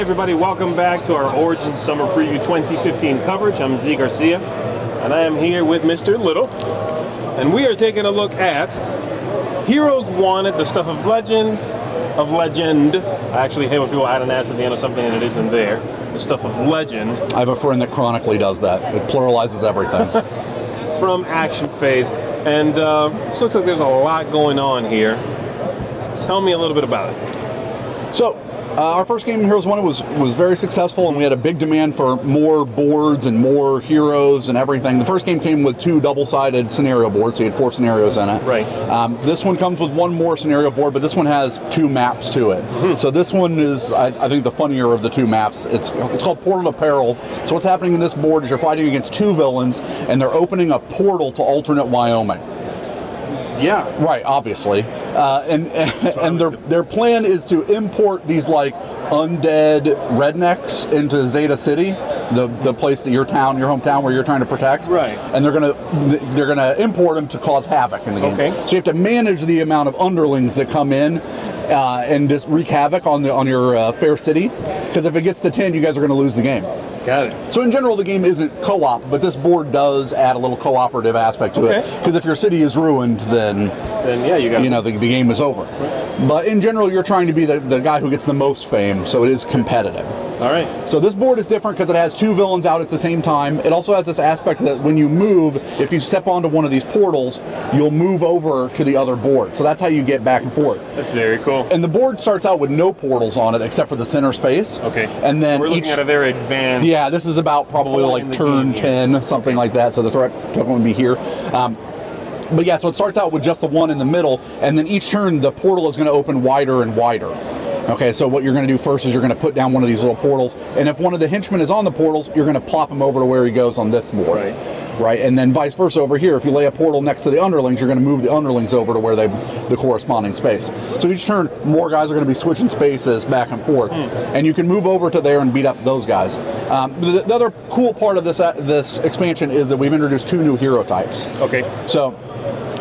everybody, welcome back to our Origins Summer Preview 2015 coverage. I'm Zee Garcia, and I am here with Mr. Little, and we are taking a look at Heroes Wanted, the stuff of legend. I actually hate when people add an S at the end of something and it isn't there. The stuff of legend. I have a friend that chronically does that. It pluralizes everything. From Action Phase, and this looks like there's a lot going on here. Tell me a little bit about it. So, our first game in Heroes Wanted was very successful, and we had a big demand for more boards and more heroes and everything. The first game came with 2 double-sided scenario boards, so you had 4 scenarios in it. Right. This one comes with 1 more scenario board, but this one has 2 maps to it. Mm-hmm. So this one is, I think, the funnier of the 2 maps. It's called Portal to Peril. So what's happening in this board is you're fighting against 2 villains, and they're opening a portal to alternate Wyoming. Yeah. Right, obviously. And their plan is to import these like undead rednecks into Zeta City, the place that your hometown where you're trying to protect. Right. And they're gonna import them to cause havoc in the game. Okay. So you have to manage the amount of underlings that come in and just wreak havoc on your fair city. Because if it gets to 10, you guys are gonna lose the game. Got it. So in general, the game isn't co-op, but this board does add a little cooperative aspect to it. Because if your city is ruined, then yeah, the game is over. Right. But in general, you're trying to be the guy who gets the most fame, so it is competitive. All right. So this board is different because it has 2 villains out at the same time. It also has this aspect that when you move, if you step onto one of these portals, you'll move over to the other board. So that's how you get back and forth. That's very cool. And the board starts out with no portals on it except for the center space. Okay. And then we're looking at a very advanced. Yeah, this is about probably like turn 10, something like that. So the threat token would be here. But yeah, so it starts out with just the one in the middle, and then each turn the portal is going to open wider and wider. Okay, so what you're going to do first is you're going to put down one of these little portals, and if one of the henchmen is on the portals, you're going to plop him over to where he goes on this board. Right, and then vice versa over here. If you lay a portal next to the underlings, you're going to move the underlings over to where the corresponding space. So each turn, more guys are going to be switching spaces back and forth, and you can move over to there and beat up those guys. The other cool part of this expansion is that we've introduced 2 new hero types. Okay. So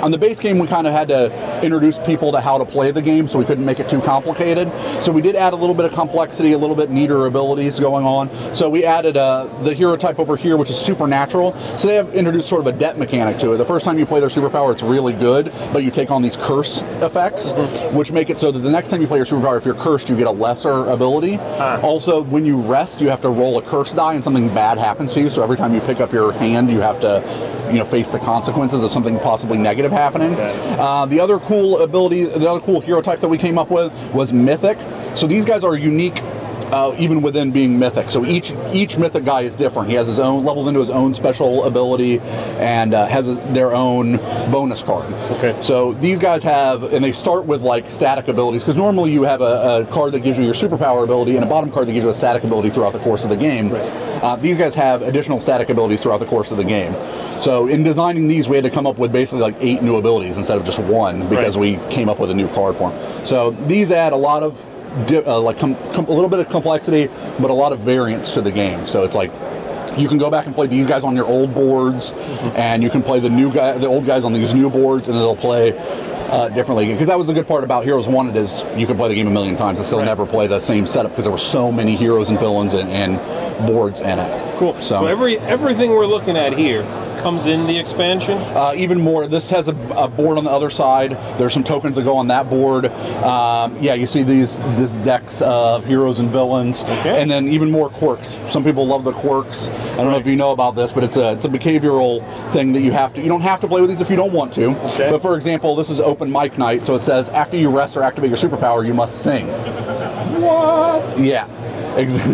on the base game, we kind of had to introduce people to how to play the game, so we couldn't make it too complicated. So we did add a little bit of complexity, a little bit neater abilities going on. So we added the hero type over here, which is supernatural. So they have introduced sort of a debt mechanic to it. The first time you play their superpower, it's really good, but you take on these curse effects, which make it so that the next time you play your superpower, if you're cursed, you get a lesser ability. Also, when you rest, you have to roll a curse die, and something bad happens to you. So every time you pick up your hand, you have to face the consequences of something possibly negative happening. The other cool ability, the other cool hero type that we came up with was Mythic. So these guys are unique even within being Mythic. So each Mythic guy is different. He has his own, levels into his own special ability, and has their own bonus card. Okay. So these guys have, and they start with like static abilities, because normally you have a card that gives you your superpower ability and a bottom card that gives you a static ability throughout the course of the game. Right. These guys have additional static abilities throughout the course of the game. So in designing these, we had to come up with basically like 8 new abilities instead of just 1, because we came up with a new card for them. So these add a lot of a little bit of complexity, but a lot of variance to the game. So it's like you can go back and play these guys on your old boards, and you can play the old guys on these new boards, and they'll play differently. Because that was the good part about Heroes Wanted, is you could play the game a million times and still never play the same setup, because there were so many heroes and villains and boards in it. Cool. So everything we're looking at here comes in the expansion? Even more. This has a board on the other side. There's some tokens that go on that board. Yeah, you see this decks of heroes and villains, and then even more quirks. Some people love the quirks. I don't know if you know about this, but it's a behavioral thing that you don't have to play with these if you don't want to. But for example, this is open mic night, so it says after you rest or activate your superpower, you must sing. What? Yeah.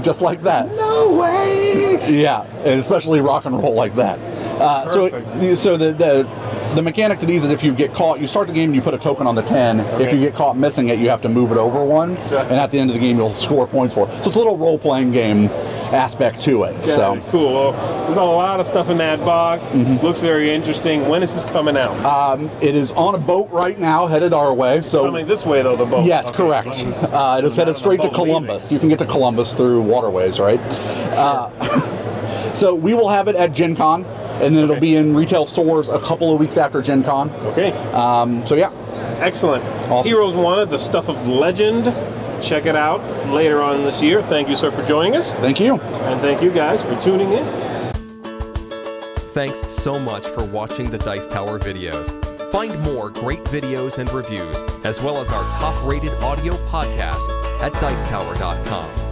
Just like that. No way! Yeah, and especially rock and roll like that. So the mechanic to these is if you get caught, you start the game and you put a token on the 10. If you get caught missing it, you have to move it over 1, and at the end of the game, you'll score points for it. So it's a little role-playing game aspect to it. So cool. Well, there's a lot of stuff in that box. Looks very interesting. When is this coming out? It is on a boat right now, headed our way. So coming this way, though, the boat. Yes, correct. It is headed straight to Columbus. You can get to Columbus through waterways, right? So we will have it at Gen Con, and then it'll be in retail stores a couple of weeks after Gen Con. Okay. So yeah. Excellent. Awesome. Heroes Wanted, the stuff of legend. check it out later on this year. Thank you, sir, for joining us. Thank you. And thank you guys for tuning in. Thanks so much for watching the Dice Tower videos. Find more great videos and reviews, as well as our top-rated audio podcast at Dicetower.com.